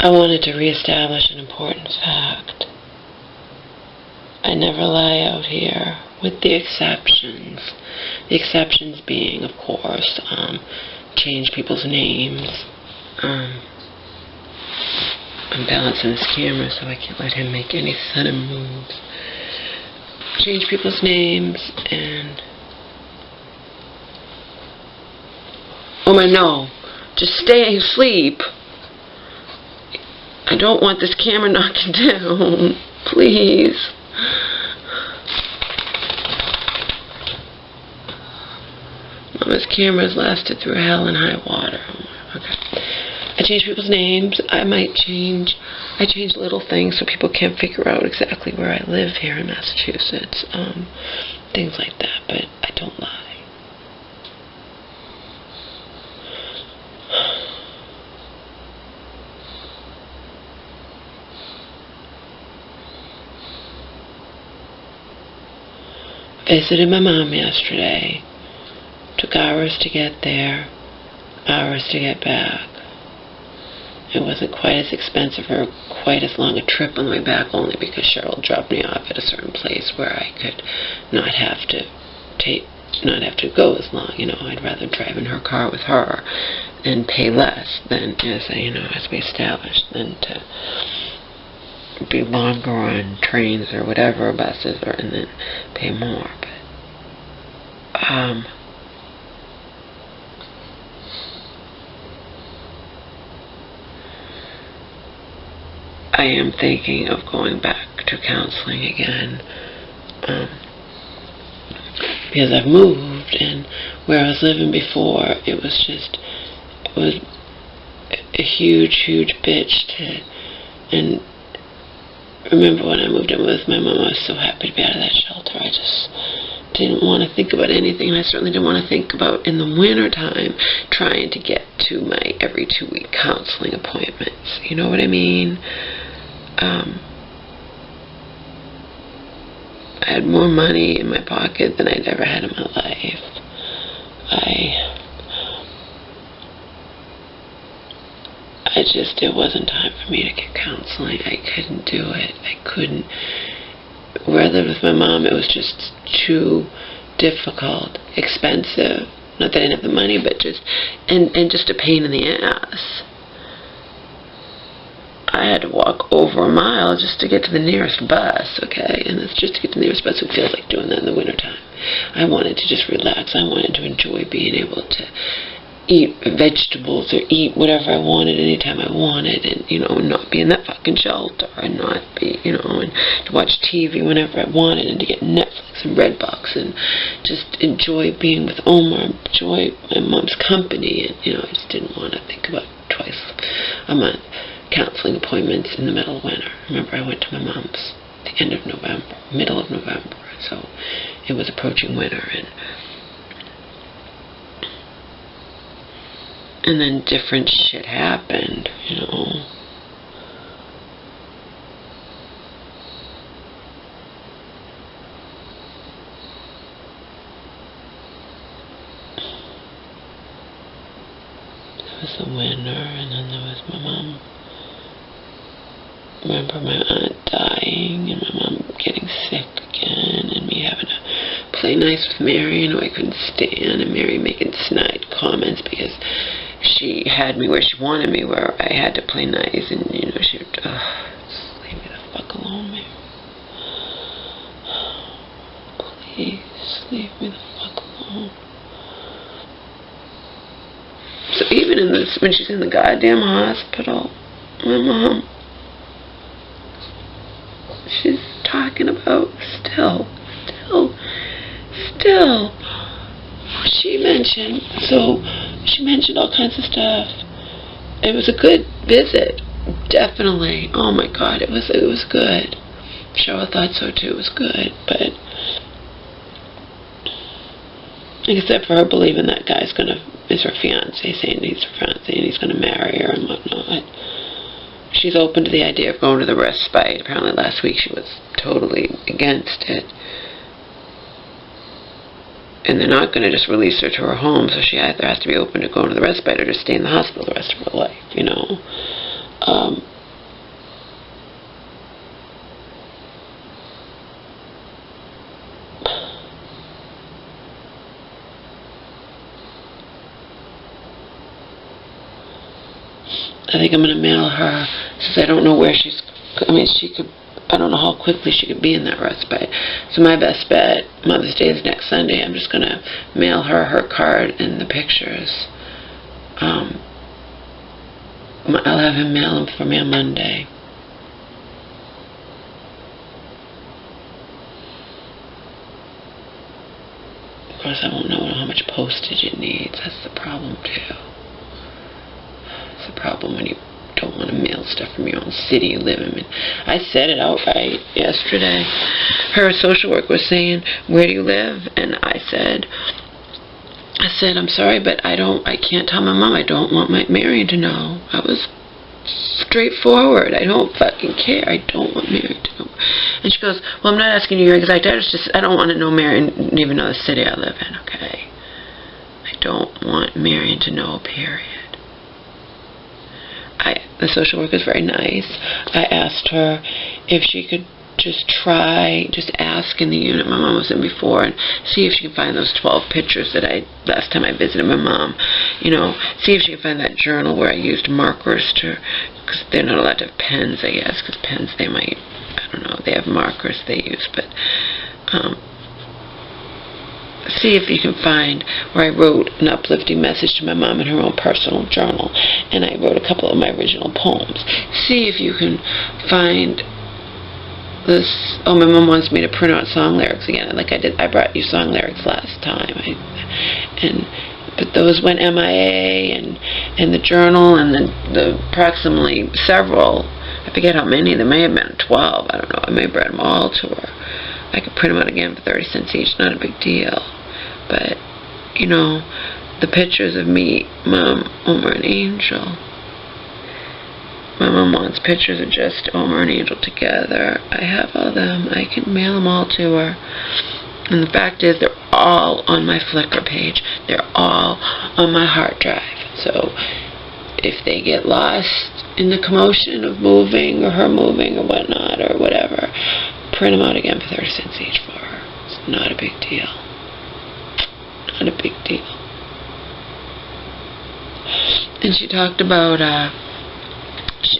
I wanted to reestablish an important fact. I never lie out here, with the exceptions. The exceptions being, of course, change people's names. I'm balancing this camera so I can't let him make any sudden moves. Change people's names and... Oh my, no. Just stay asleep. I don't want this camera knocking down. Please. Mama's camera's lasted through hell and high water. Okay. I change people's names. I change little things so people can't figure out exactly where I live here in Massachusetts. Things like that, but I don't lie. Visited my mom yesterday. Took hours to get there, hours to get back. It wasn't quite as expensive or quite as long a trip on the way back, only because Cheryl dropped me off at a certain place where I could not have to go as long. You know, I'd rather drive in her car with her and pay less than, as we established, than to be longer on trains or whatever, buses, and then pay more. But I am thinking of going back to counseling again, because I've moved, and where I was living before, it was a huge bitch and remember when I moved in with my mom, I was so happy to be out of that shelter. I just didn't want to think about anything, and I certainly didn't want to think about, in the winter time, trying to get to my every 2-week counseling appointments. You know what I mean? I had more money in my pocket than I'd ever had in my life. It wasn't time for me to get counseling. I couldn't do it. I couldn't. Where I lived with my mom, it was just too difficult, expensive. Not that I didn't have the money, but just a pain in the ass. I had to walk over a mile just to get to the nearest bus, okay? And it's just to get to the nearest bus. It feels like doing that in the wintertime. I wanted to just relax. I wanted to enjoy being able to eat vegetables or eat whatever I wanted anytime I wanted, and, not be in that fucking shelter, and not be, and to watch TV whenever I wanted, and to get Netflix and Redbox, and just enjoy being with Omar, enjoy my mom's company, and, I just didn't want to think about twice a month counseling appointments in the middle of winter. Remember, I went to my mom's the end of November, middle of November, so it was approaching winter, and then different shit happened, There was the winter, and then there was my mom. Remember my aunt dying, and my mom getting sick again, and me having to play nice with Mary, who I couldn't stand, and Mary making snide comments because she had me where she wanted me, where I had to play nice, and, she would, just leave me the fuck alone, Mary. Please, leave me the fuck alone. So even in this, when she's in the goddamn hospital, my mom, she's talking about still, she mentioned all kinds of stuff. It was a good visit, definitely. Oh my God, it was good. Cheryl thought so too. It was good, but except for her believing that guy's is her fiance, saying he's her fiance and he's gonna marry her and whatnot. She's open to the idea of going to the respite. Apparently last week she was totally against it. And they're not going to just release her to her home, so she either has to be open to going to the respite or just stay in the hospital the rest of her life, I think I'm going to mail her, since I don't know where she's, I mean, I don't know how quickly she could be in that respite. So my best bet, Mother's Day is next Sunday, I'm just going to mail her card and the pictures. I'll have him mail them for me on Monday. Of course, I won't know how much postage it needs. That's the problem, too. It's the problem when you don't want to mail stuff from your own city you live in. I said it outright yesterday. Her social worker was saying, "Where do you live?" And I said, I'm sorry, but I can't tell my mom. I don't want Marion to know. I was straightforward. I don't fucking care. I don't want Marion to know. And she goes, "Well, I'm not asking you your exact address. Just I don't want to know Marion, even know the city I live in, okay? I don't want Marion to know, period." The social worker is very nice. I asked her if she could just ask in the unit my mom was in before and see if she can find those 12 pictures that last time I visited my mom. You know, see if she can find that journal where I used markers because they're not allowed to have pens, I guess, because pens they might, I don't know, they have markers they use, but see if you can find where I wrote an uplifting message to my mom in her own personal journal, and I wrote a couple of my original poems. See if you can find this. Oh, my mom wants me to print out song lyrics again, like I did. I brought you song lyrics last time, but those went MIA, and the journal, and the approximately several, I forget how many, there may have been 12, I don't know, I may have brought them all to her. I could print them out again for 30 cents each, not a big deal. But, you know, the pictures of me, Mom, Omar, and Angel. My mom wants pictures of just Omar and Angel together. I have all them. I can mail them all to her. And the fact is, they're all on my Flickr page. They're all on my hard drive. So, if they get lost in the commotion of moving, or her moving, or whatnot, or whatever, print them out again for 30 cents each for her. It's not a big deal. Not a big deal. And she talked about,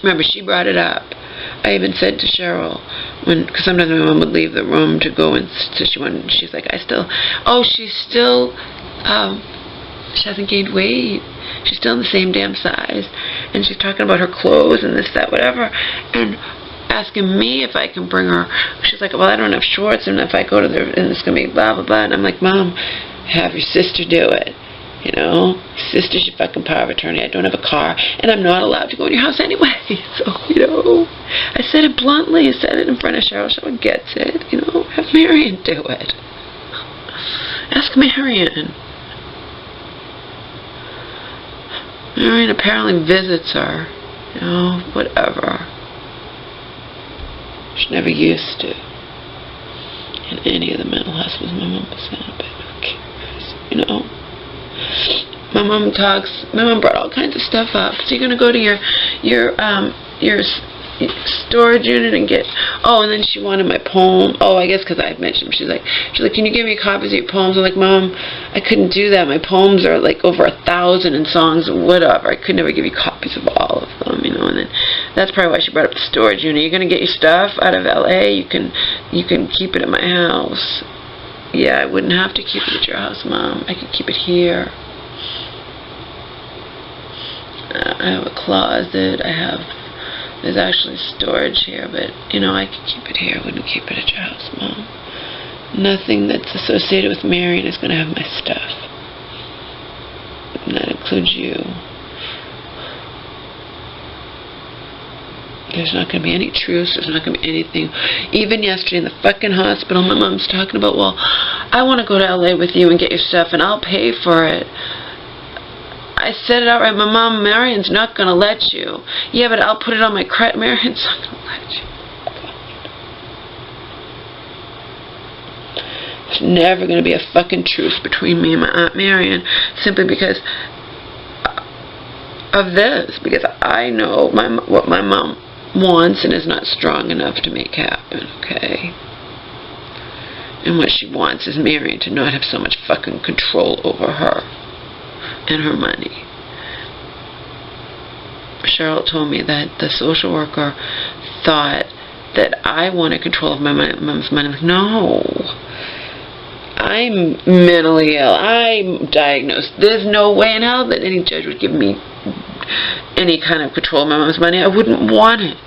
remember, she brought it up. I even said to Cheryl, because sometimes my mom would leave the room to go, and so she's like, she hasn't gained weight. She's still in the same damn size. And she's talking about her clothes and this, that, whatever. And asking me if I can bring her. She's like, well, I don't have shorts, and if I go to there, and it's going to be blah, blah, blah. And I'm like, Mom, have your sister do it. You know, sister's your fucking power of attorney. I don't have a car, and I'm not allowed to go in your house anyway. So, you know, I said it bluntly. I said it in front of Cheryl. Cheryl gets it. You know, have Marion do it. Ask Marion. Marion apparently visits her. You know, whatever. She never used to. In any of the mental hospitals my mom was in, but who cares? You know? My mom brought all kinds of stuff up. So you're gonna go to your storage unit and get, and then she wanted my poem. I guess because I mentioned them. She's like, can you give me copies of your poems? I'm like, Mom, I couldn't do that. My poems are like over 1,000 in songs and whatever. I could never give you copies of all of them, you know. And then that's probably why she brought up the storage unit. You're gonna get your stuff out of LA. You can keep it at my house. Yeah, I wouldn't have to keep it at your house, Mom. I could keep it here. I have a closet. There's actually storage here, but, you know, I could keep it here. I wouldn't keep it at your house, Mom. Nothing that's associated with Marion is going to have my stuff. And that includes you. There's not going to be any truce. There's not going to be anything. Even yesterday in the fucking hospital, my mom's talking about, well, I want to go to LA with you and get your stuff, and I'll pay for it. I said it outright. My mom, Marion's not going to let you. Yeah, but I'll put it on my credit. Marion's not going to let you. There's never going to be a fucking truce between me and my Aunt Marion, simply because of this. Because I know what my mom wants and is not strong enough to make happen, okay? And what she wants is Marion to not have so much fucking control over her and her money. Cheryl told me that the social worker thought that I wanted control of my mom's money. I'm like, no. I'm mentally ill. I'm diagnosed. There's no way in hell that any judge would give me any kind of control of my mom's money. I wouldn't want it.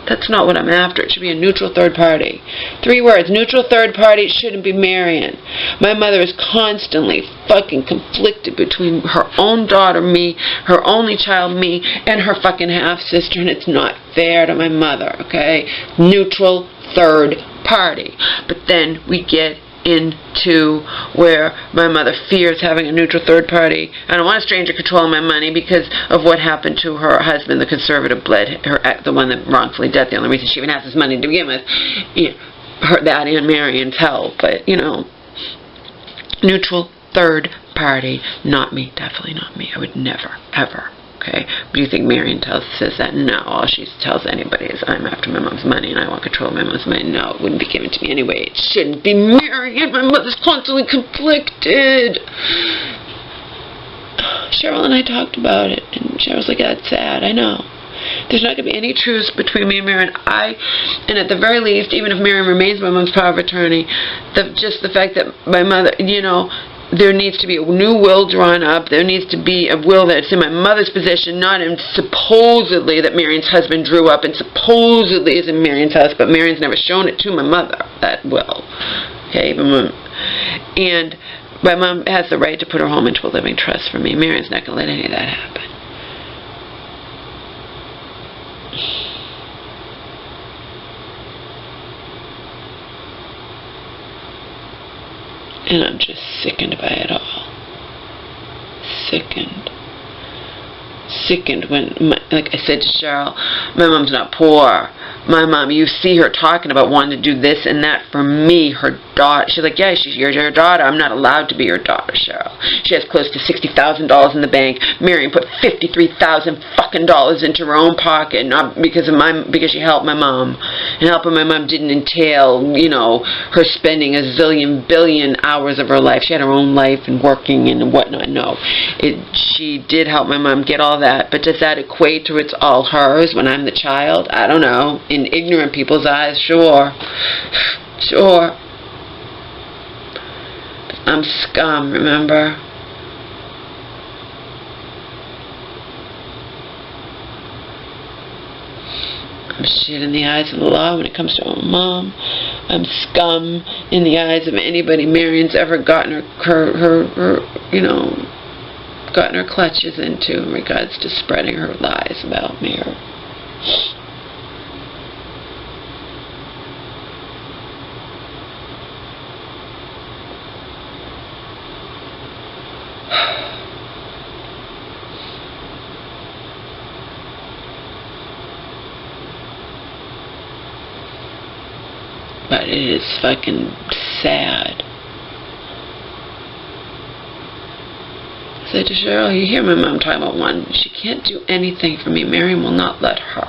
That's not what I'm after. It should be a neutral third party. 3 words. Neutral third party. It shouldn't be Marion. My mother is constantly fucking conflicted between her own daughter, me, her only child, me, and her fucking half-sister, and it's not fair to my mother, okay? Neutral third party. But then we get into where my mother fears having a neutral third party. I don't want a stranger controlling my money because of what happened to her husband, the conservative bled, the one that wrongfully died. The only reason she even has this money to begin with, that and Marion's help. But neutral third party, not me, definitely not me. I would never, ever. Okay, but do you think Marion says that? No, all she tells anybody is I'm after my mom's money and I want control of my mom's money. No, it wouldn't be given to me anyway. It shouldn't be Marion. My mother's constantly conflicted. Cheryl and I talked about it, and Cheryl's like, that's sad. I know. There's not going to be any truce between me and Marion. And at the very least, even if Marion remains my mom's power of attorney, just the fact that my mother, there needs to be a new will drawn up. There needs to be a will that's in my mother's possession, not in supposedly that Marion's husband drew up and supposedly is in Marion's house, but Marion's never shown it to my mother, that will. Okay, and my mom has the right to put her home into a living trust for me. Marion's not going to let any of that happen. And I'm just sickened by it all. Sickened. Sickened when, like I said to Cheryl, my mom's not poor. My mom, you see her talking about wanting to do this and that for me, her daughter. She's like, yeah, you're your daughter. I'm not allowed to be your daughter, Cheryl. She has close to $60,000 in the bank. Marion put $53,000 fucking dollars into her own pocket, not because she helped my mom. And helping my mom didn't entail, her spending a zillion billion hours of her life. She had her own life and working and whatnot. No, she did help my mom get all that, but does that equate to it's all hers when I'm the child? I don't know. In ignorant people's eyes, sure. Sure. I'm scum, remember? I'm shit in the eyes of the law when it comes to my mom. I'm scum in the eyes of anybody Marion's ever gotten gotten her clutches into in regards to spreading her lies about me. But it is fucking sad. I said to Cheryl, you hear my mom talking about one. She can't do anything for me. Marion will not let her.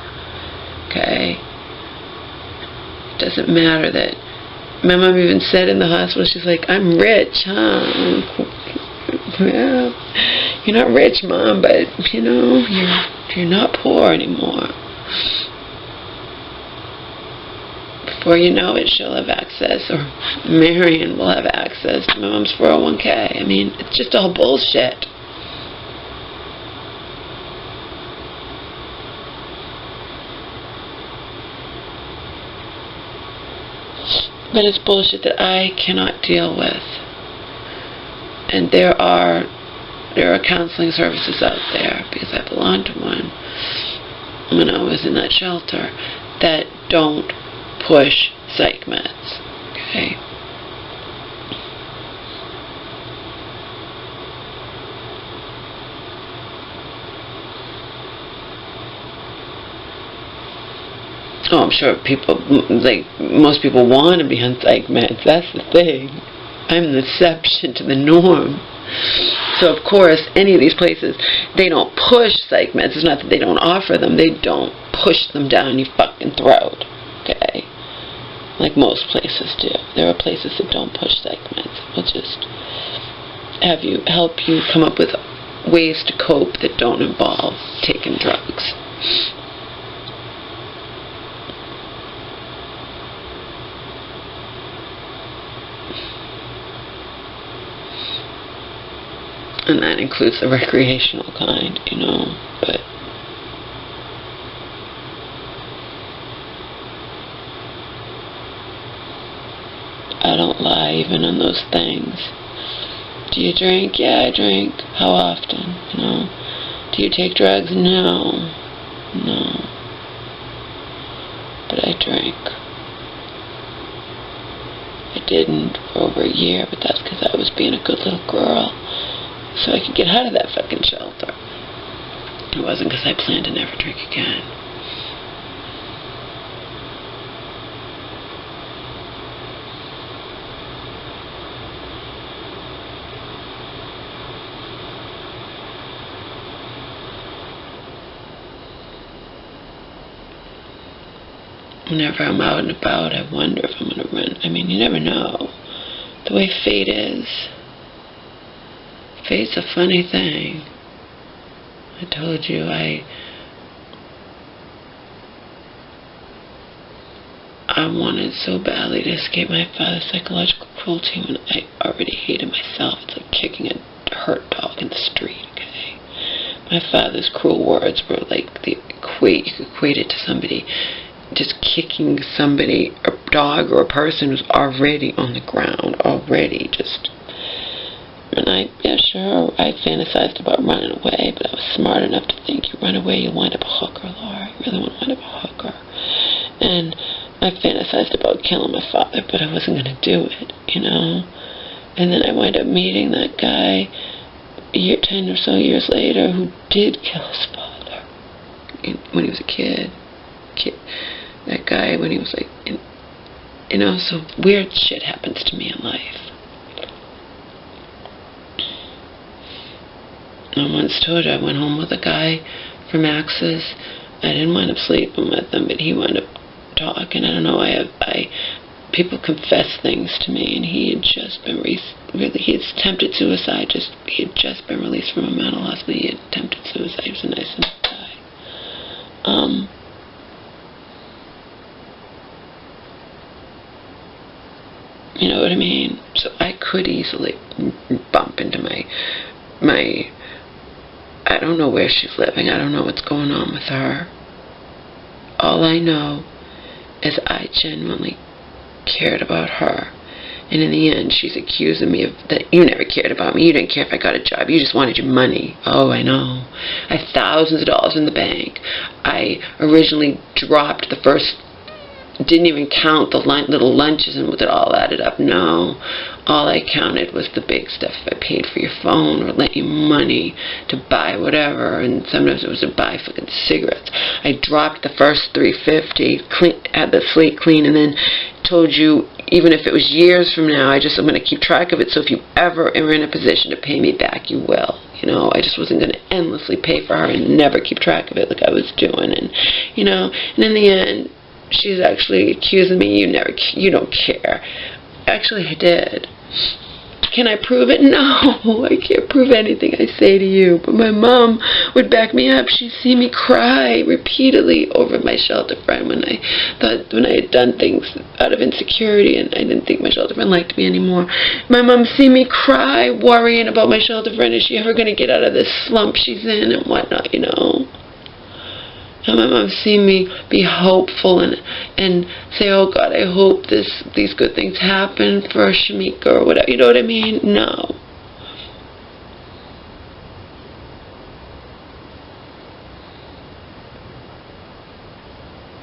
Okay? It doesn't matter that my mom even said in the hospital, she's like, I'm rich, huh? Yeah. You're not rich, Mom, but, you're not poor anymore. Before you know it, she'll have access, or Marion will have access to my mom's 401k. I mean, it's just all bullshit. But it's bullshit that I cannot deal with. And there are counseling services out there, because I belonged to one when I was in that shelter, that don't push psych meds. Okay? Oh, I'm sure most people want to be on psych meds. That's the thing. I'm the exception to the norm. So, of course, any of these places, they don't push psych meds. It's not that they don't offer them. They don't push them down your fucking throat. Okay? Like most places do. There are places that don't push psych meds. They'll just help you come up with ways to cope that don't involve taking drugs. And that includes the recreational kind, you know, but I don't lie even on those things. Do you drink? Yeah, I drink. How often? You know. Do you take drugs? No. No. But I drank. I didn't for over a year, but that's because I was being a good little girl, so I could get out of that fucking shelter. It wasn't because I planned to never drink again. Whenever I'm out and about, I wonder if I'm going to run. I mean, you never know. The way fate is. Fate's a funny thing. I told you, I wanted so badly to escape my father's psychological cruelty when I already hated myself. It's like kicking a hurt dog in the street, okay? My father's cruel words were like you could equate it to somebody just kicking somebody, a dog or a person who's already on the ground, already just. And yeah, sure, I fantasized about running away, but I was smart enough to think, you run away, you'll wind up a hooker, Laura. You really want to wind up a hooker. And I fantasized about killing my father, but I wasn't going to do it, you know. And then I wind up meeting that guy 10 or so years later who did kill his father when he was a kid. That guy when he was like, you know, so weird shit happens to me in life. I once told you I went home with a guy from Access. I didn't wind up sleeping with him, but he wound up talking. I don't know, people confess things to me, and he had just been he had attempted suicide. He had just been released from a mental hospital. He had attempted suicide. He was a nice enough guy. You know what I mean? So I could easily bump into my I don't know where she's living. I don't know what's going on with her. All I know is I genuinely cared about her. And in the end, she's accusing me of that you never cared about me. You didn't care if I got a job. You just wanted your money. Oh, I know. I had thousands of dollars in the bank. I originally dropped the first, didn't even count the little lunches and it all added up. No. All I counted was the big stuff. If I paid for your phone or lent you money to buy whatever, and sometimes it was to buy fucking cigarettes. I dropped the first $350, had the slate clean, and then told you, even if it was years from now, I'm going to keep track of it, so if you ever are in a position to pay me back, you will. You know, I just wasn't going to endlessly pay for her and never keep track of it like I was doing. And, you know, and in the end, she's actually accusing me, you don't care. Actually, I did. Can I prove it? No, I can't prove anything I say to you. But my mom would back me up. She'd see me cry repeatedly over my shelter friend when I had done things out of insecurity and I didn't think my shelter friend liked me anymore. My mom see me cry, worrying about my shelter friend. Is she ever going to get out of this slump she's in and whatnot, you know? And my mom seen me be hopeful and say, oh God, I hope these good things happen for Shamika or whatever. You know what I mean? No.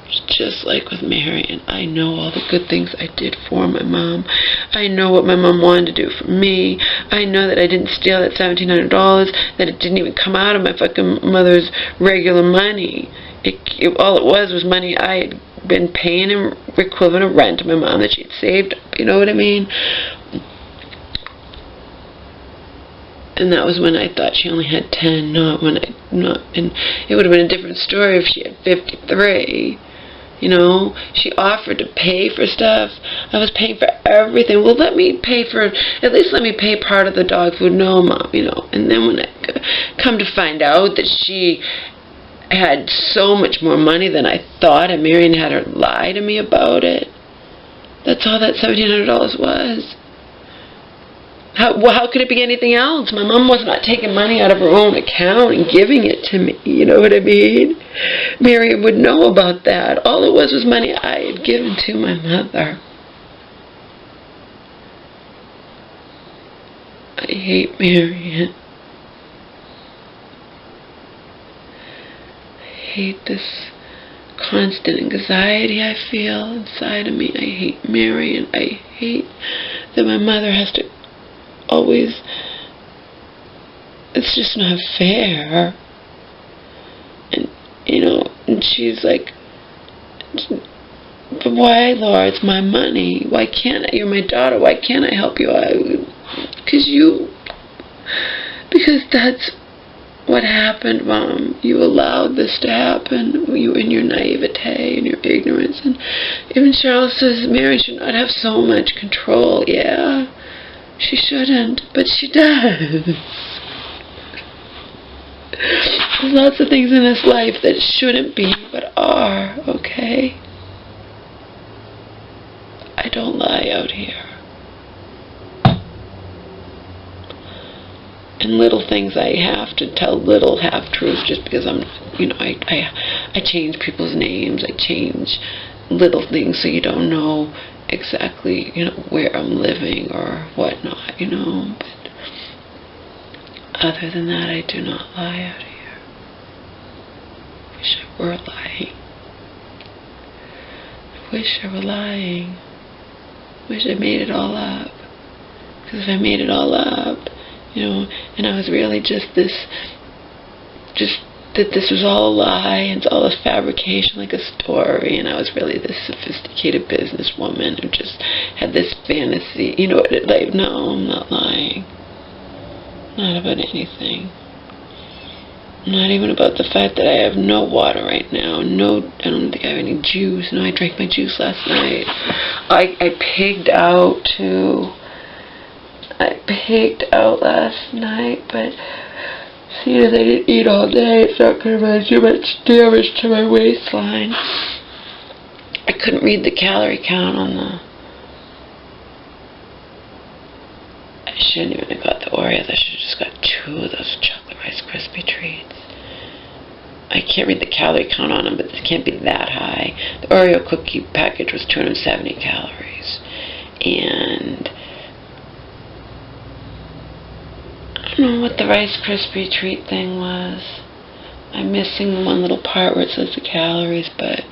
It's just like with Marion. I know all the good things I did for my mom. I know what my mom wanted to do for me. I know that I didn't steal that $1,700, that it didn't even come out of my fucking mother's regular money. All it was money I had been paying in equivalent of rent to my mom that she'd saved. You know what I mean? And that was when I thought she only had 10, and it would have been a different story if she had 53. You know, she offered to pay for stuff. I was paying for everything. Well, at least let me pay part of the dog food. No, Mom, you know. And then when I come to find out that she had so much more money than I thought, and Marion had her lie to me about it. That's all that $1,700 was. How could it be anything else? My mom was not taking money out of her own account and giving it to me. You know what I mean? Marion would know about that. All it was money I had given to my mother. I hate Marion. I hate this constant anxiety I feel inside of me. I hate Marion. I hate that my mother has to always, it's just not fair. And, you know, and she's like, but why, Laura? It's my money. Why can't I? You're my daughter. Why can't I help you? Because that's what happened, Mom. You allowed this to happen. You in your naivete and your ignorance. And even Cheryl says Mary should not have so much control. Yeah. She shouldn't, but she does. There's lots of things in this life that shouldn't be, but are, okay? I don't lie out here. And little things I have to tell little half-truths just because I'm, you know, I change people's names. I change little things so you don't know exactly, you know, where I'm living or whatnot, you know, but other than that, I do not lie out here. Wish I were lying. I wish I were lying. Wish I made it all up. Because if I made it all up, you know, and I was really just that this was all a lie and it's all a fabrication, like a story, and I was really this sophisticated businesswoman who just had this fantasy, you know, like, no, I'm not lying. Not about anything. Not even about the fact that I have no water right now. No, I don't think I have any juice. No, I drank my juice last night. I pigged out too. I pigged out last night, but seeing as I didn't eat all day, it's not going to do much damage to my waistline. I couldn't read the calorie count on the... I shouldn't even have got the Oreos. I should have just got 2 of those chocolate Rice Krispie treats. I can't read the calorie count on them, but it can't be that high. The Oreo cookie package was 270 calories. And I don't know what the Rice Krispie treat thing was. I'm missing the one little part where it says the calories, but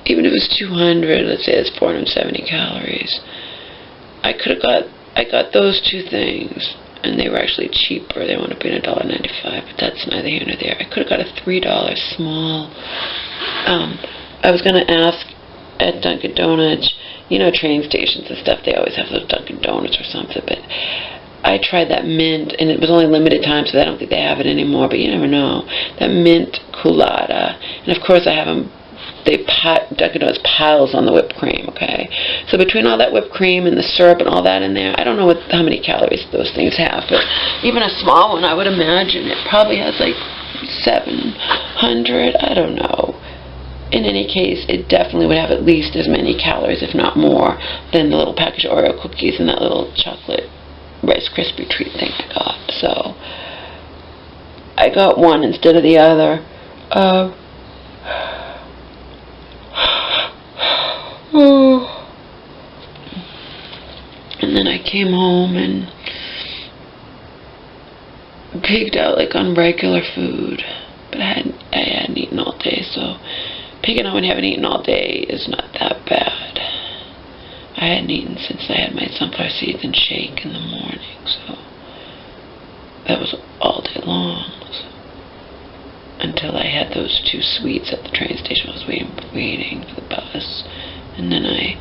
even if it was 200, let's say it's 470 calories. I got those 2 things, and they were actually cheaper. They wound up being $1.95, but that's neither here nor there. I could have got a $3 small. I was going to ask at Dunkin' Donuts, you know, train stations and stuff, they always have those Dunkin' Donuts or something, but I tried that mint, and it was only limited time, so I don't think they have it anymore, but you never know. That mint culotta, and of course I have them, Dunkin' Donuts piles on the whipped cream, okay? So between all that whipped cream and the syrup and all that in there, I don't know how many calories those things have, but even a small one, I would imagine it probably has like 700, I don't know. In any case, it definitely would have at least as many calories, if not more, than the little package of Oreo cookies and that little chocolate Rice Krispie treat thing I got. So I got one instead of the other. And then I came home and pigged out like on regular food, but I hadn't eaten all day, so pigging out when you haven't eaten all day is not that bad. I hadn't eaten since I had my sunflower seeds and shake in the morning, so that was all day long. So, until I had those 2 sweets at the train station. I was waiting for the bus, and then I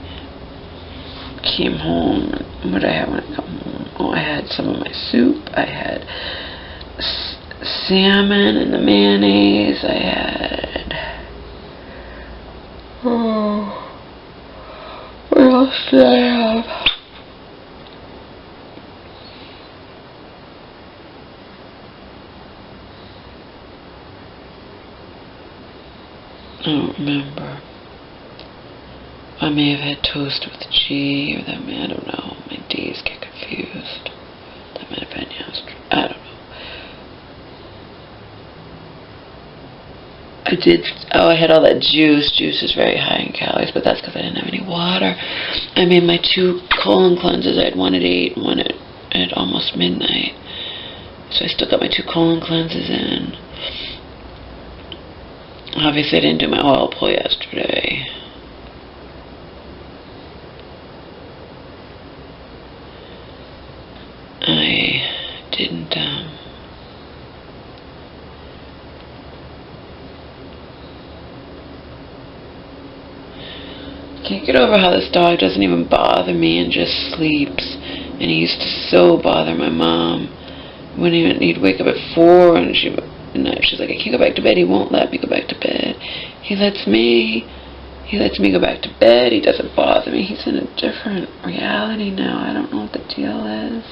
came home. What did I have when I got home? Oh, I had some of my soup. I had salmon and the mayonnaise. I had... Oh... What else did I have? I don't remember. I may have had toast with G, or that, I don't know. My D's get confused. That might have been yesterday. I don't know. I had all that juice. Juice is very high in calories, but that's because I didn't have any water. I made my 2 colon cleanses. I had one at 8 and one at almost midnight. So I still got my 2 colon cleanses in. Obviously, I didn't do my oil pull yesterday. I didn't, can't get over how this dog doesn't even bother me and just sleeps. And he used to so bother my mom. He'd wake up at 4 and she's like, I can't go back to bed. He won't let me go back to bed. He lets me go back to bed. He doesn't bother me. He's in a different reality now. I don't know what the deal is.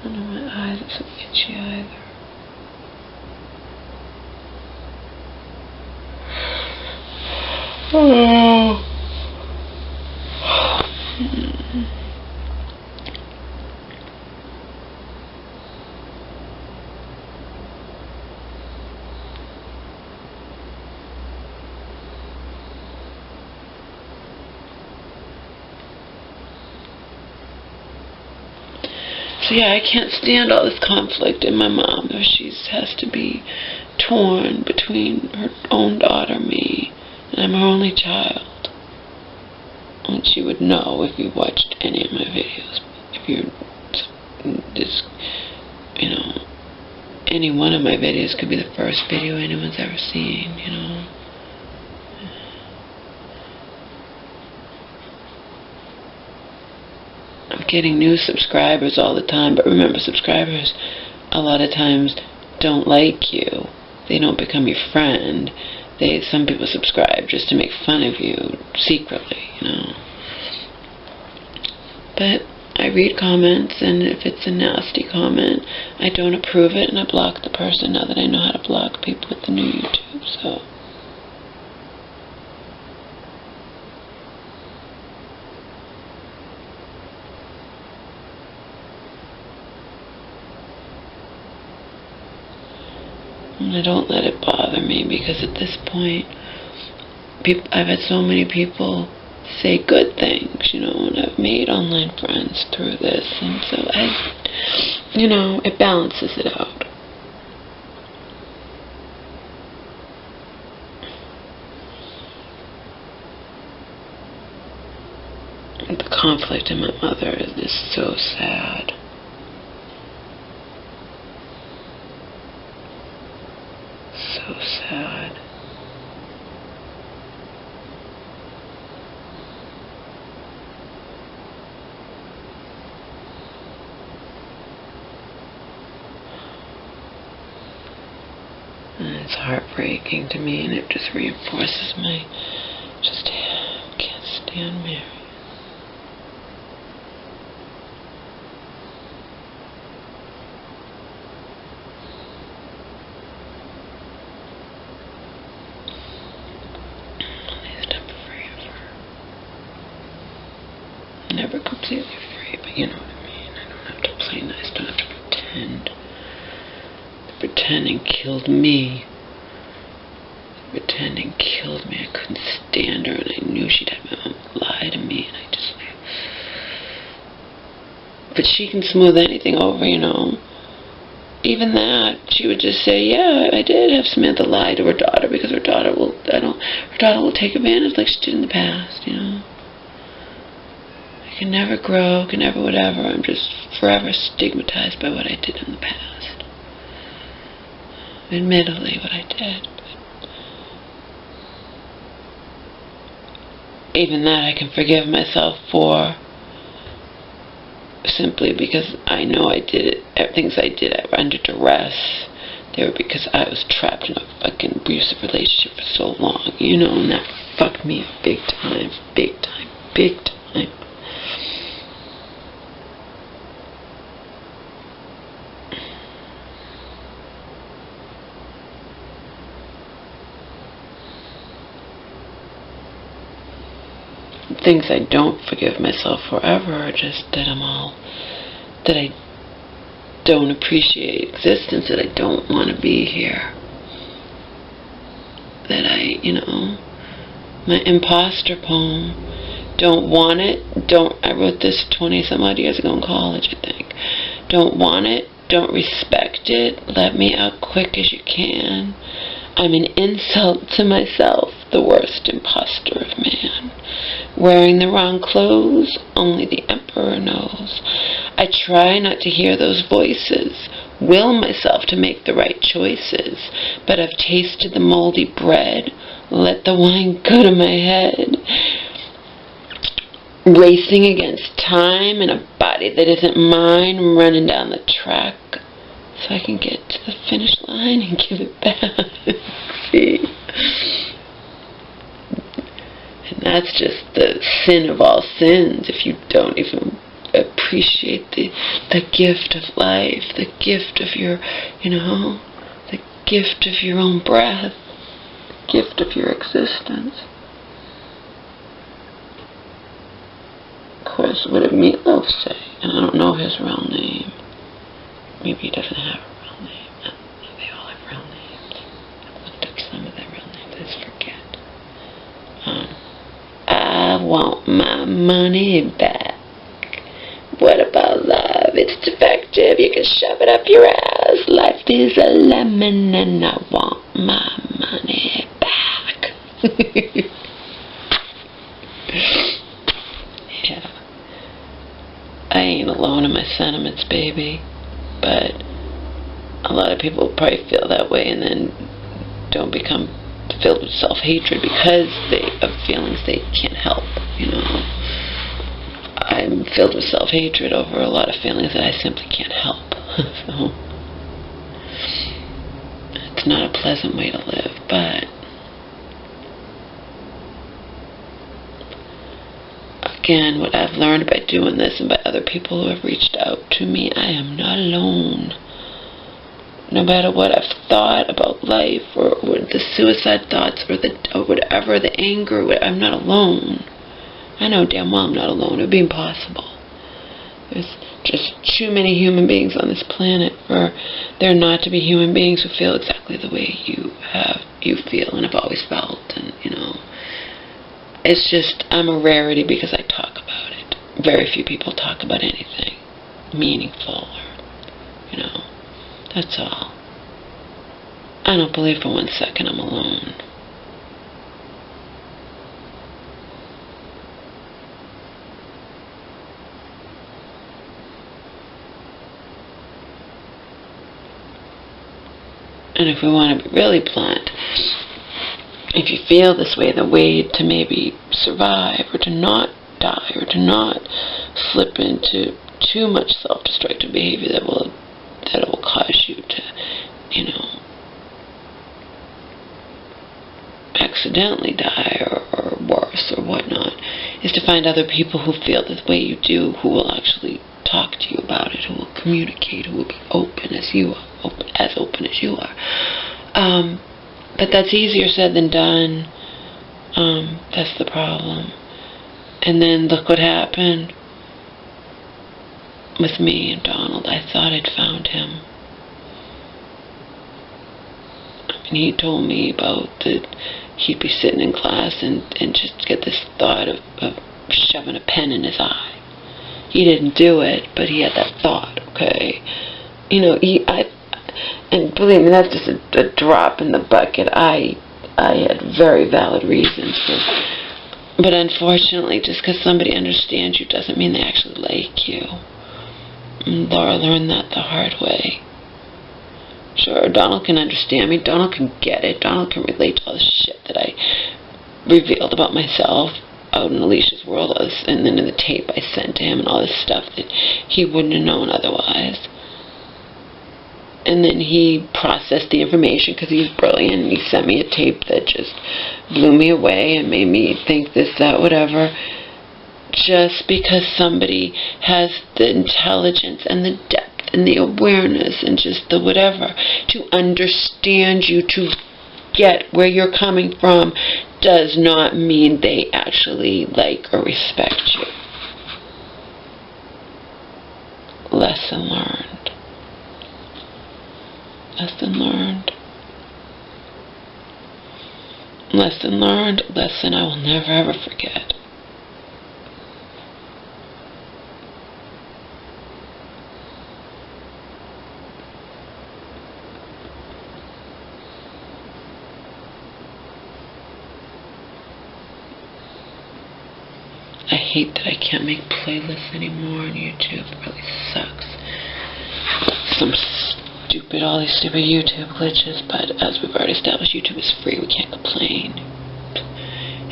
I don't know, my eyes are so itchy either. Oh. So yeah, I can't stand all this conflict in my mom. She has to be torn between her own daughter, me, and I'm her only child. And she would know if you watched any of my videos. If you're just, any one of my videos could be the first video anyone's ever seen, I'm getting new subscribers all the time, but remember, subscribers a lot of times don't like you. They don't become your friend. Some people subscribe just to make fun of you secretly, But I read comments, and if it's a nasty comment, I don't approve it, and I block the person now that I know how to block people with the new YouTube, so. And I don't let it bother me, because at this point, I've had so many people say good things, and I've made online friends through this, and so it balances it out. The conflict in my mother is just so sad. So sad. And it's heartbreaking to me, and it just reinforces can't stand Mary. Never completely free, but you know what I mean. I don't have to play nice, don't have to pretend. The pretending killed me. The pretending killed me. I couldn't stand her, and I knew she'd have my mom lie to me, and I just... But she can smooth anything over, Even that, she would just say, yeah, I did have Samantha lie to her daughter, because her daughter will take advantage like she did in the past, I can never grow, can never whatever. I'm just forever stigmatized by what I did in the past. Admittedly, what I did. Even that I can forgive myself for, simply because I know I did it. Things I did under duress. They were because I was trapped in a fucking abusive relationship for so long, and that fucked me big time, big time, big time. Things I don't forgive myself for ever are just that I'm all that I don't appreciate existence, that I don't want to be here, that I, my imposter poem, don't want it, I wrote this 20-some odd years ago in college, I think. Don't want it, don't respect it, let me out quick as you can. I'm an insult to myself, the worst imposter of man. Wearing the wrong clothes, only the emperor knows. I try not to hear those voices, will myself to make the right choices, but I've tasted the moldy bread, let the wine go to my head. Racing against time in a body that isn't mine, running down the track so I can get to the finish line and give it back. See? And that's just the sin of all sins, if you don't even appreciate the gift of life, the gift of your, the gift of your own breath, gift of your existence. Of course, what did Meatloaf say? And I don't know his real name. Maybe he doesn't have a real name. No, they all have real names. I've looked up some of their real names. I just forget. I want my money back. What about love? It's defective. You can shove it up your ass. Life is a lemon and I want my money back. Yeah. I ain't alone in my sentiments, baby. But a lot of people probably feel that way and then don't become filled with self-hatred because of feelings they can't help, I'm filled with self-hatred over a lot of feelings that I simply can't help. So it's not a pleasant way to live, but again, what I've learned by doing this and by other people who have reached out to me, I am not alone. No matter what I've thought about life or the suicide thoughts or whatever, the anger, I'm not alone. I know damn well I'm not alone. It would be impossible. There's just too many human beings on this planet for there not to be human beings who feel exactly the way you feel and have always felt, and it's just, I'm a rarity because I talk about it. Very few people talk about anything meaningful or, that's all. I don't believe for one second I'm alone. And if we want to be really blunt, if you feel this way, the way to maybe survive or to not die or to not slip into too much self-destructive behavior that will cause you to, accidentally die or worse or whatnot, is to find other people who feel the way you do, who will actually talk to you about it, who will communicate, who will be open as you are, as open as you are. But that's easier said than done. That's the problem. And then look what happened with me and Donald. I thought I'd found him. And he told me about that he'd be sitting in class and just get this thought of shoving a pen in his eye. He didn't do it, but he had that thought, okay? And believe me, that's just a drop in the bucket. I had very valid reasons but unfortunately, just because somebody understands you doesn't mean they actually like you. And Laura learned that the hard way. Sure, Donald can understand me. Donald can get it. Donald can relate to all the shit that I revealed about myself out in Alicia's world, and then in the tape I sent to him and all this stuff that he wouldn't have known otherwise. And then he processed the information because he was brilliant, and he sent me a tape that just blew me away and made me think this, that, whatever. Just because somebody has the intelligence and the depth and the awareness and just the whatever to understand you, to get where you're coming from, does not mean they actually like or respect you. Lesson learned. Lesson learned. Lesson learned. Lesson I will never ever forget. I hate that I can't make playlists anymore on YouTube. It really sucks. All these stupid YouTube glitches, but as we've already established, YouTube is free. We can't complain.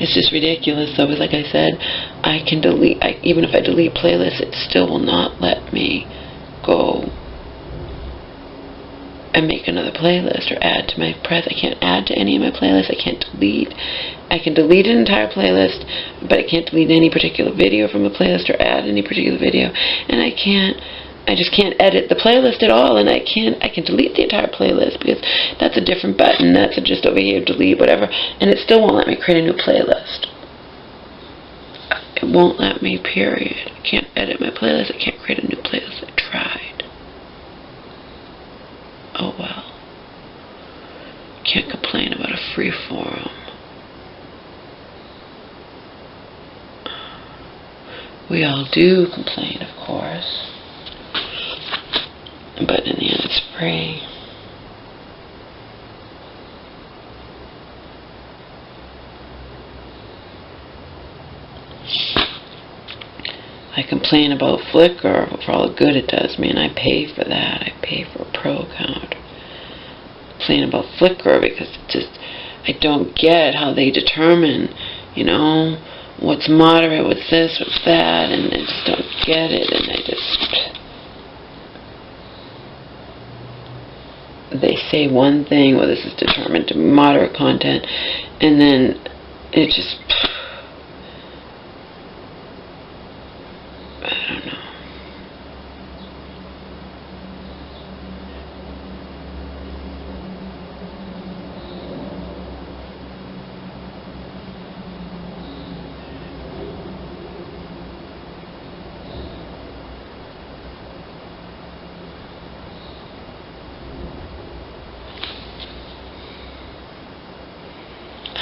It's just ridiculous. So, like I said, I can delete, even if I delete playlists, it still will not let me go and make another playlist or add to my I can't add to any of my playlists. I can't delete. I can delete an entire playlist, but I can't delete any particular video from a playlist or add any particular video. And I just can't edit the playlist at all, and I can delete the entire playlist because that's a different button. That's just over here, delete, whatever, and it still won't let me create a new playlist. It won't let me, period. I can't edit my playlist. I can't create a new playlist. I tried. Oh well. Can't complain about a free forum. We all do complain, of course. But in the end, it's free. I complain about Flickr for all the good it does me, and I pay for that. I pay for a pro account. I complain about Flickr because I don't get how they determine, what's moderate, what's this, what's that, and I just don't get it, and they say one thing, well, this is determined to moderate content, and then it just, I don't know.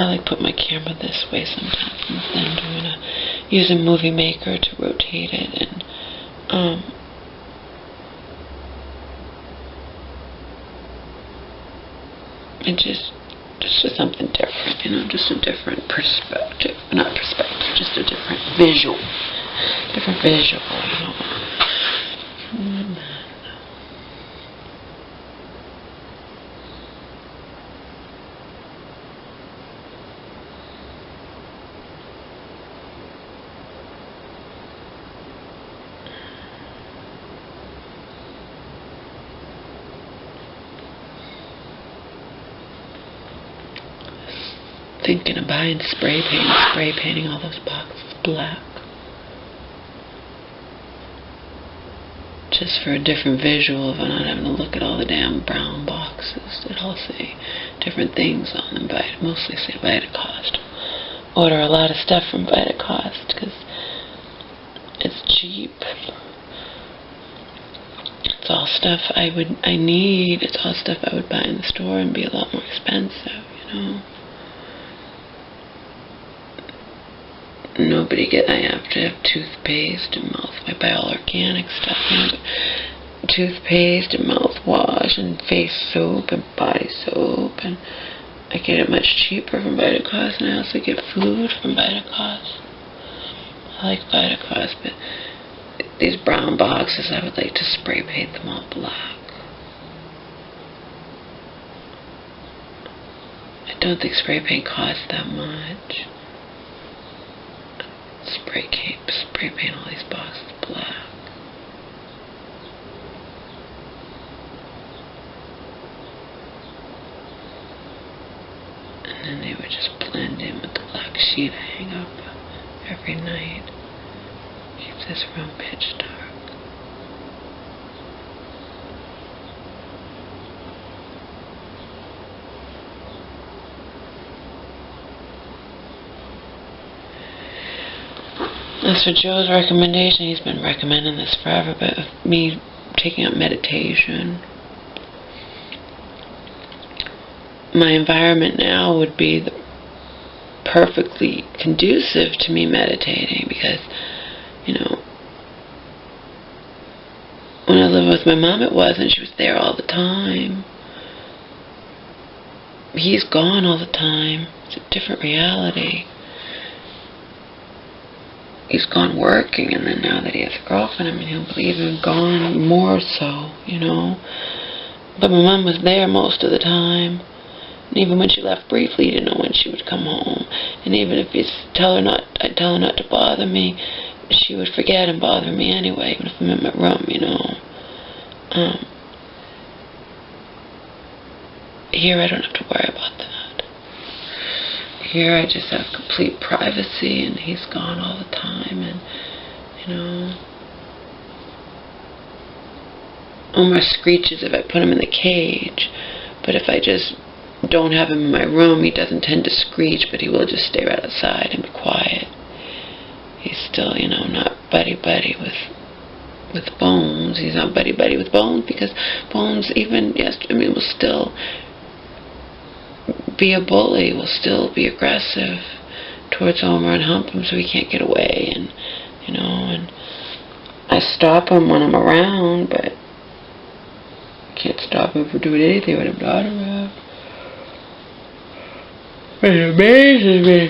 I like put my camera this way sometimes instead of using Movie Maker to rotate it, and it's just something different, just a different perspective, not perspective, just a different visual, Thinking of buying spray painting all those boxes black. Just for a different visual of not having to look at all the damn brown boxes that all say different things on them, mostly say Vitacost. Order a lot of stuff from Vitacost because it's cheap. It's all stuff I need. It's all stuff I would buy in the store and be a lot more expensive, I have to have toothpaste and I buy all organic stuff, but toothpaste and mouthwash and face soap and body soap, and I get it much cheaper from Vitacost, and I also get food from Vitacost. I like Vitacost, but these brown boxes, I would like to spray paint them all black. I don't think spray paint costs that much. Spray paint all these boxes black. And then they would just blend in with the black sheet I hang up every night. Keep this room pitch dark. As for Joe's recommendation, he's been recommending this forever, but me taking up meditation. My environment now would be perfectly conducive to me meditating, because, you know, when I lived with my mom, it wasn't. She was there all the time. He's gone all the time. It's a different reality. He's gone working, and then now that he has a girlfriend, I mean, he'll be even gone more so, you know. But my mom was there most of the time. And even when she left briefly, you didn't know when she would come home. And even if I'd tell her not to bother me, she would forget and bother me anyway, even if I'm in my room, you know. Here I don't have to worry about that. Here I just have complete privacy, and he's gone all the time, and, you know, Omar screeches if I put him in the cage, but if I just don't have him in my room, he doesn't tend to screech, but he will just stay right outside and be quiet. He's still, you know, not buddy-buddy with Bones. He's not buddy-buddy with Bones, because Bones, even yesterday, I mean, will still be a bully, will still be aggressive towards Omar and hump him so he can't get away, and, you know, and I stop him when I'm around, but I can't stop him from doing anything when I'm not around. It amazes me.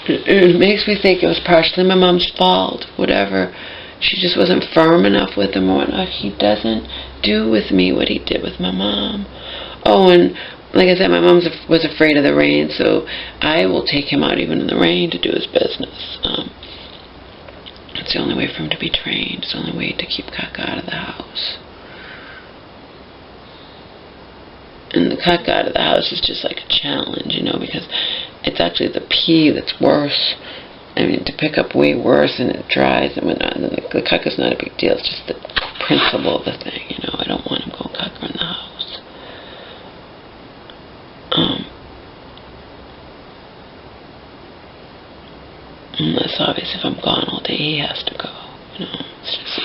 It makes me think it was partially my mom's fault, whatever. She just wasn't firm enough with him or whatnot. He doesn't do with me what he did with my mom. Oh, and like I said, my mom was afraid of the rain, so I will take him out even in the rain to do his business. It's the only way for him to be trained. It's the only way to keep Kaka out of the house. And the Kaka out of the house is just like a challenge, you know, because it's actually the pee that's worse. I mean, to pick up way worse, and it dries and whatnot. And the Kaka's not a big deal. It's just the principle of the thing, you know. I don't want him going Kaka in the house. Unless, obviously, if I'm gone all day, he has to go. You know, it's just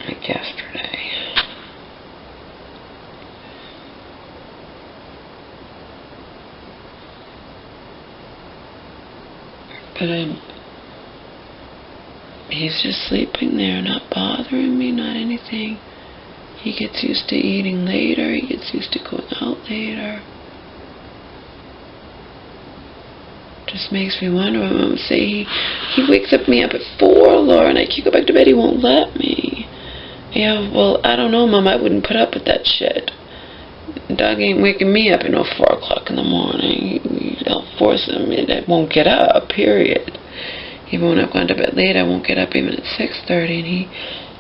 like yesterday. But he's just sleeping there, not bothering me, not anything. He gets used to eating later. He gets used to going out later. Just makes me wonder. My mom say he wakes me up at 4, Laura, and I can't go back to bed. He won't let me. Yeah, well, I don't know, Mom. I wouldn't put up with that shit. The dog ain't waking me up at 4 o'clock in the morning. I'll force him, and I won't get up, period. Even when I've gone to bed late, I won't get up even at 6:30, and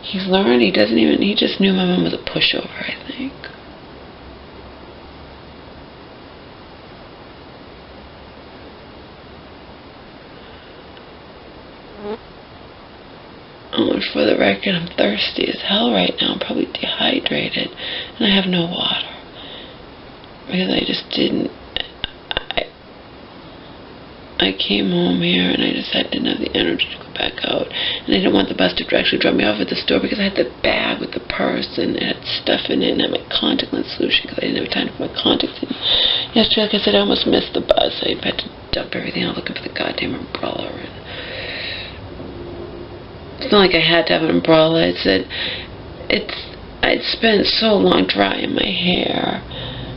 he's learned. He just knew my mom was a pushover, I think. Oh, and for the record, I'm thirsty as hell right now. I'm probably dehydrated, and I have no water. Because I just didn't, I came home here, and I didn't have the energy to go back out. And I didn't want the bus to actually drop me off at the store, because I had the bag with the purse, and it had stuff in it, and I had my contact lens solution, because I didn't have time to put my contacts in. Yesterday, like I said, I almost missed the bus. I had to dump everything out looking for the goddamn umbrella. And it's not like I had to have an umbrella. I'd spent so long drying my hair.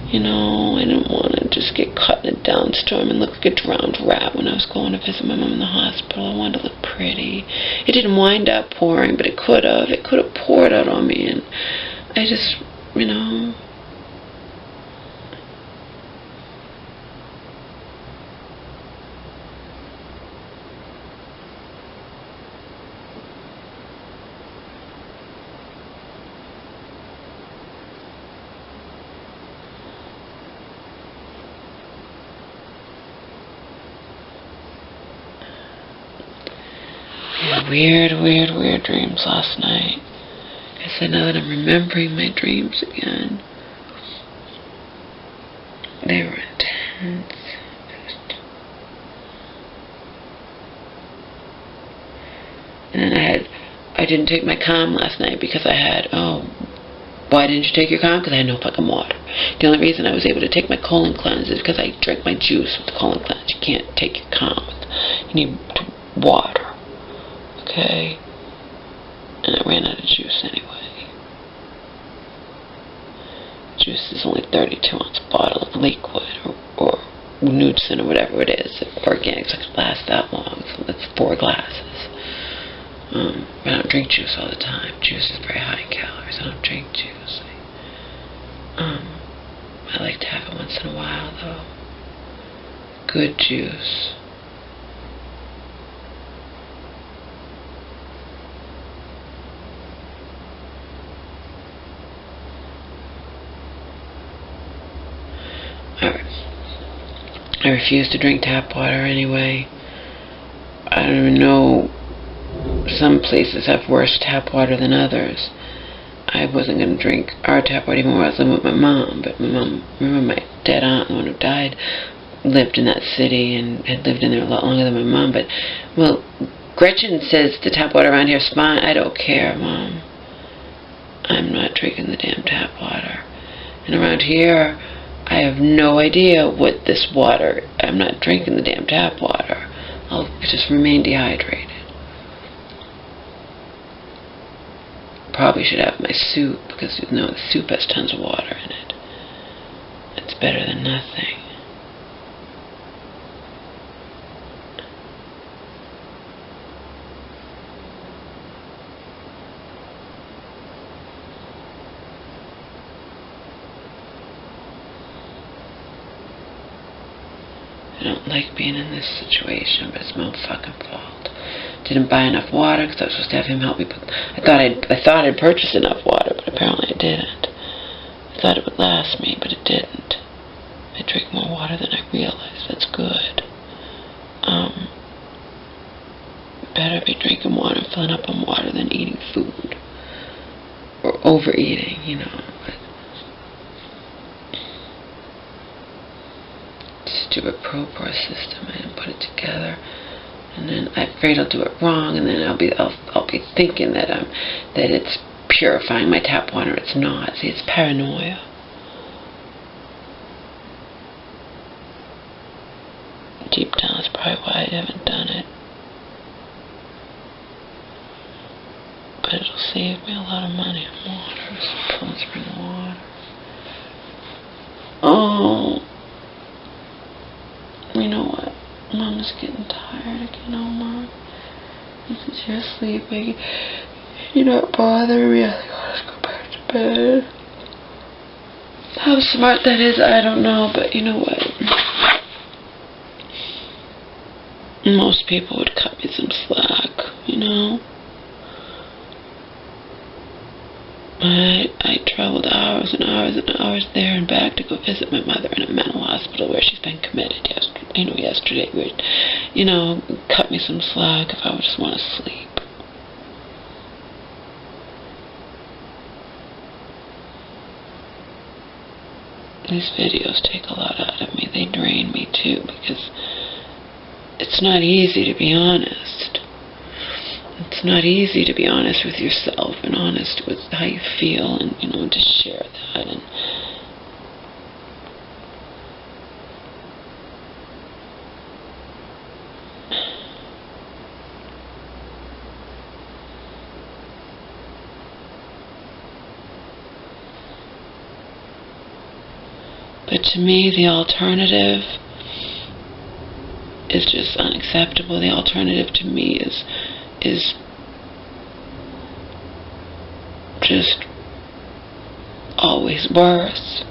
You know, I didn't want to just get caught in a downstorm and look like a drowned rat when I was going to visit my mom in the hospital. I wanted to look pretty. It didn't wind up pouring, but it could have. It could have poured out on me, and I just, you know. Weird dreams last night. I said, now that I'm remembering my dreams again, they were intense. And then I didn't take my calm last night because I had, why didn't you take your calm? Because I had no fucking water. The only reason I was able to take my colon cleanse is because I drank my juice with the colon cleanse. You can't take your calm. You need water. Okay? And I ran out of juice anyway. Juice is only 32-ounce bottle of liquid or Nudsin or whatever it is. Organics that last that long. So that's 4 glasses. I don't drink juice all the time. Juice is very high in calories. I don't drink juice. I like to have it once in a while, though. Good juice. I refuse to drink tap water anyway. I don't even know. Some places have worse tap water than others. I wasn't going to drink our tap water even when I was living with my mom, but my mom, remember my dead aunt, the one who died, lived in that city and had lived in there a lot longer than my mom. But, well, Gretchen says the tap water around here is fine. I don't care, Mom. I'm not drinking the damn tap water. And around here, I have no idea what this water, I'm not drinking the damn tap water. I'll just remain dehydrated. Probably should have my soup, because you know the soup has tons of water in it. It's better than nothing. I don't like being in this situation, but it's my own fucking fault. Didn't buy enough water because I was supposed to have him help me put. I thought I'd purchased enough water, but apparently I didn't. I thought it would last me, but it didn't. I drink more water than I realized. That's good. Better be drinking water and filling up on water than eating food or overeating, you know. Stupid ProPor system. I didn't put it together. And then I'm afraid I'll do it wrong, and then I'll be thinking that it's purifying my tap water. It's not. See, it's paranoia. Deep down, that's probably why I haven't done it. But it'll save me a lot of money on water. So let's bring water. Oh, you know what? Mama's getting tired again, Omar. Since you're sleeping, you're not bothering me. I think I'll just go back to bed. How smart that is, I don't know, but you know what? Most people would cut me some slack, you know? I traveled hours and hours and hours there and back to go visit my mother in a mental hospital where she's been committed yesterday. Cut me some slack if I would just want to sleep. These videos take a lot out of me. They drain me too, because it's not easy to be honest. It's not easy to be honest with yourself and honest with how you feel, and to share that. And but to me, the alternative is just unacceptable. The alternative to me is just always worse.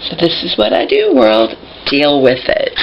So this is what I do, world. Deal with it.